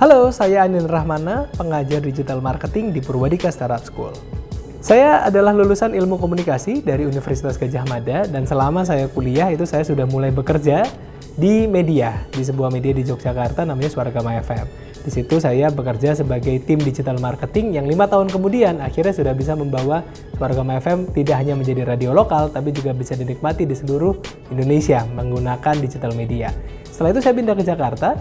Halo, saya Anil Rahmana, pengajar digital marketing di Purwadika Startup School. Saya adalah lulusan ilmu komunikasi dari Universitas Gadjah Mada, dan selama saya kuliah itu saya sudah mulai bekerja di media, di sebuah media di Yogyakarta namanya Swargama FM. Di situ saya bekerja sebagai tim digital marketing yang 5 tahun kemudian akhirnya sudah bisa membawa Swargama FM tidak hanya menjadi radio lokal, tapi juga bisa dinikmati di seluruh Indonesia menggunakan digital media. Setelah itu saya pindah ke Jakarta.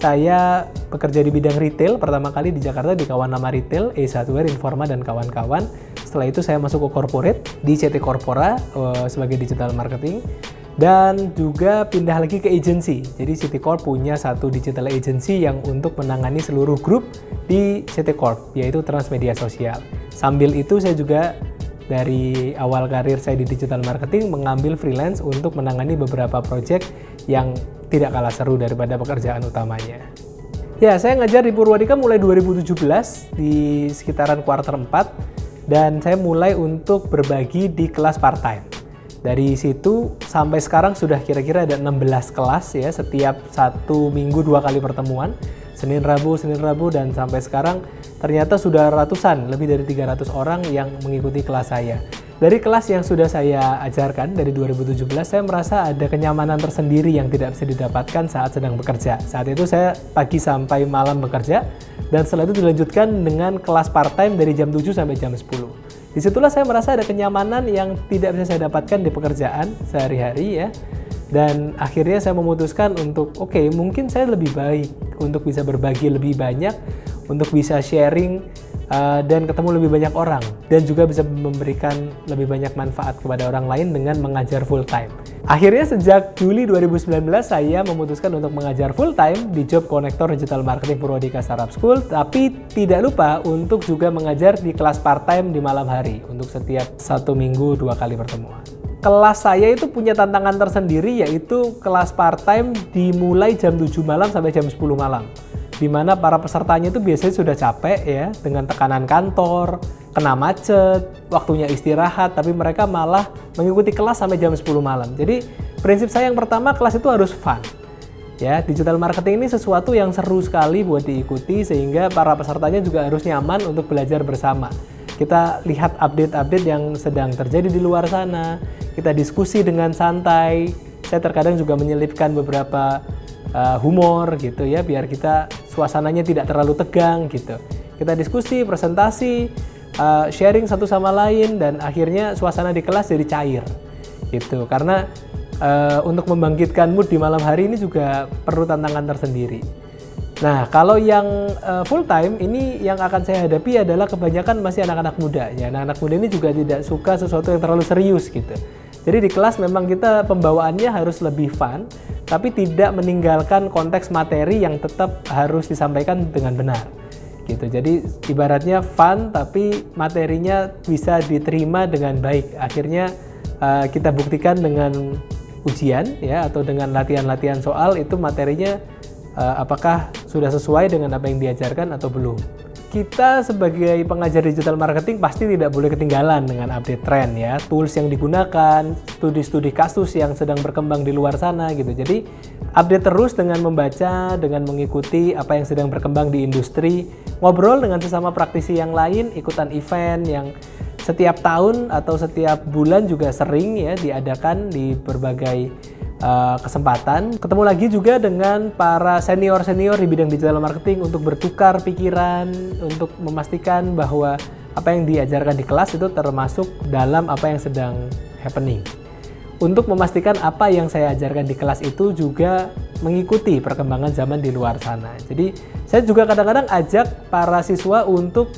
Saya bekerja di bidang retail, pertama kali di Jakarta di kawan nama retail, Ace Hardware, Informa, dan kawan-kawan. Setelah itu saya masuk ke corporate di CT Corpora sebagai digital marketing. Dan juga pindah lagi ke agency. Jadi CT Corp punya satu digital agency yang untuk menangani seluruh grup di CT Corp, yaitu Transmedia Sosial. Sambil itu saya juga dari awal karir saya di digital marketing mengambil freelance untuk menangani beberapa project yang tidak kalah seru daripada pekerjaan utamanya. Ya, saya ngajar di Purwadika mulai 2017 di sekitaran kuarter 4, dan saya mulai untuk berbagi di kelas part-time. Dari situ sampai sekarang sudah kira-kira ada 16 kelas ya, setiap 1 minggu 2 kali pertemuan, Senin Rabu, dan sampai sekarang ternyata sudah ratusan, lebih dari 300 orang yang mengikuti kelas saya. Dari kelas yang sudah saya ajarkan dari 2017, saya merasa ada kenyamanan tersendiri yang tidak bisa didapatkan saat sedang bekerja. Saat itu saya pagi sampai malam bekerja, dan setelah itu dilanjutkan dengan kelas part-time dari jam 7 sampai jam 10. Disitulah saya merasa ada kenyamanan yang tidak bisa saya dapatkan di pekerjaan sehari-hari ya. Dan akhirnya saya memutuskan untuk mungkin saya lebih baik untuk bisa berbagi lebih banyak, untuk bisa sharing dan ketemu lebih banyak orang, dan juga bisa memberikan lebih banyak manfaat kepada orang lain dengan mengajar full time. Akhirnya sejak Juli 2019 saya memutuskan untuk mengajar full time di Job Connector Digital Marketing Purwadika Startup School, tapi tidak lupa untuk juga mengajar di kelas part time di malam hari untuk setiap 1 minggu 2 kali pertemuan. Kelas saya itu punya tantangan tersendiri, yaitu kelas part time dimulai jam 7 malam sampai jam 10 malam. Di mana para pesertanya itu biasanya sudah capek ya, dengan tekanan kantor, kena macet, waktunya istirahat, tapi mereka malah mengikuti kelas sampai jam 10 malam. Jadi prinsip saya yang pertama, kelas itu harus fun. Ya, digital marketing ini sesuatu yang seru sekali buat diikuti, sehingga para pesertanya juga harus nyaman untuk belajar bersama. Kita lihat update-update yang sedang terjadi di luar sana, kita diskusi dengan santai. Saya terkadang juga menyelipkan beberapa humor gitu ya, biar kita suasananya tidak terlalu tegang gitu. Kita diskusi, presentasi, sharing satu sama lain, dan akhirnya suasana di kelas jadi cair gitu. Karena untuk membangkitkan mood di malam hari ini juga perlu tantangan tersendiri. Nah, kalau yang full time ini yang akan saya hadapi adalah kebanyakan masih anak-anak muda ya. Anak-anak muda ini juga tidak suka sesuatu yang terlalu serius gitu. Jadi di kelas memang kita pembawaannya harus lebih fun, tapi tidak meninggalkan konteks materi yang tetap harus disampaikan dengan benar. Gitu. Jadi ibaratnya fun tapi materinya bisa diterima dengan baik. Akhirnya kita buktikan dengan ujian ya, atau dengan latihan-latihan soal itu materinya apakah sudah sesuai dengan apa yang diajarkan atau belum. Kita sebagai pengajar digital marketing pasti tidak boleh ketinggalan dengan update tren ya, tools yang digunakan, studi-studi kasus yang sedang berkembang di luar sana gitu. Jadi update terus dengan membaca, dengan mengikuti apa yang sedang berkembang di industri, ngobrol dengan sesama praktisi yang lain, ikutan event yang setiap tahun atau setiap bulan juga sering ya diadakan di berbagai kesempatan. Ketemu lagi juga dengan para senior-senior di bidang digital marketing untuk bertukar pikiran, untuk memastikan bahwa apa yang diajarkan di kelas itu termasuk dalam apa yang sedang happening. Untuk memastikan apa yang saya ajarkan di kelas itu juga mengikuti perkembangan zaman di luar sana. Jadi saya juga kadang-kadang ajak para siswa untuk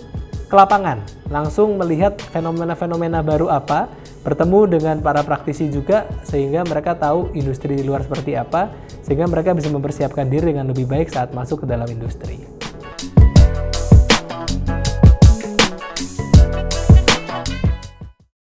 ke lapangan, langsung melihat fenomena-fenomena baru apa, bertemu dengan para praktisi juga, sehingga mereka tahu industri di luar seperti apa, sehingga mereka bisa mempersiapkan diri dengan lebih baik saat masuk ke dalam industri.